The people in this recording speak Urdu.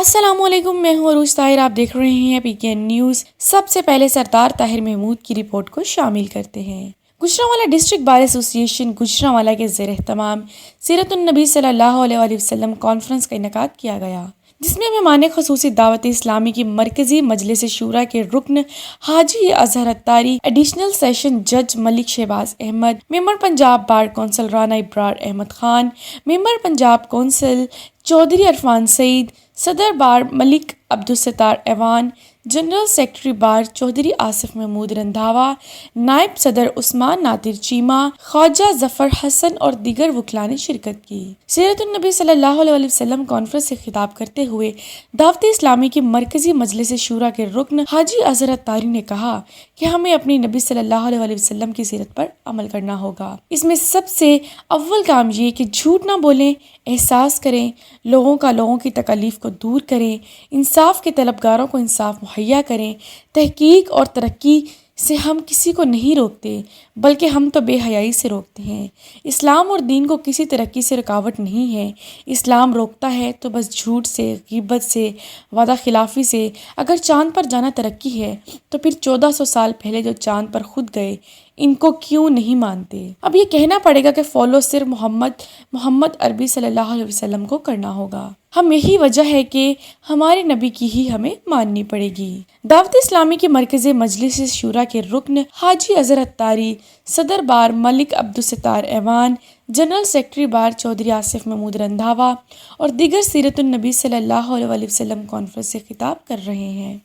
السلام علیکم، میں ہوں عروج طاہر، آپ دیکھ رہے ہیں پی کے این نیوز۔ سب سے پہلے سردار طاہر محمود کی رپورٹ کو شامل کرتے ہیں۔ گوجرانوالہ ڈسٹرکٹ بار ایسوسی ایشن گوجرانوالہ کے زیر اہتمام سیرت النبی صلی اللہ علیہ وآلہ وسلم کانفرنس کا انعقاد کیا گیا، جس میں مہمان خصوصی دعوت اسلامی کی مرکزی مجلس شورا کے رکن حاجی اظہر اتاری، ایڈیشنل سیشن جج ملک شہباز احمد، ممبر پنجاب بار کونسل رانا ابرار احمد خان، ممبر پنجاب کونسل چودھری عرفان سعید، صدر بار ملک عبدالستار ایوان، جنرل سیکرٹری بار چودھری آصف محمود رندھاوا، نائب صدر عثمان نادر چیمہ، خواجہ ظفر حسن اور دیگر وکلاء نے شرکت کی۔ سیرت النبی صلی اللہ علیہ وآلہ وسلم کانفرنس سے خطاب کرتے ہوئے دعوت اسلامی کی مرکزی مجلس شورا کے رکن حاجی اظہر اتاری نے کہا کہ ہمیں اپنی نبی صلی اللہ علیہ وآلہ وسلم کی سیرت پر عمل کرنا ہوگا۔ اس میں سب سے اول کام یہ کہ جھوٹ نہ بولیں، احساس کریں، لوگوں کی تکالیف کو دور کریں، انصاف کے طلبگاروں کو انصاف مہیا کریں۔ تحقیق اور ترقی سے ہم کسی کو نہیں روکتے، بلکہ ہم تو بے حیائی سے روکتے ہیں۔ اسلام اور دین کو کسی ترقی سے رکاوٹ نہیں ہے۔ اسلام روکتا ہے تو بس جھوٹ سے، غیبت سے، وعدہ خلافی سے۔ اگر چاند پر جانا ترقی ہے تو پھر 1400 سال پہلے جو چاند پر خود گئے ان کو کیوں نہیں مانتے؟ اب یہ کہنا پڑے گا کہ فالو صرف محمد عربی صلی اللہ علیہ وسلم کو کرنا ہوگا۔ ہم یہی وجہ ہے کہ ہمارے نبی کی ہی ہمیں ماننی پڑے گی۔ دعوت اسلامی کی مرکزی مجلس شورا کے رکن حاجی اظہر اتاری، صدر بار ملک عبدالستار ایوان، جنرل سیکرٹری بار چودھری آصف محمود رندھاوا اور دیگر سیرت النبی صلی اللہ علیہ وآلہ وسلم کانفرنس سے خطاب کر رہے ہیں۔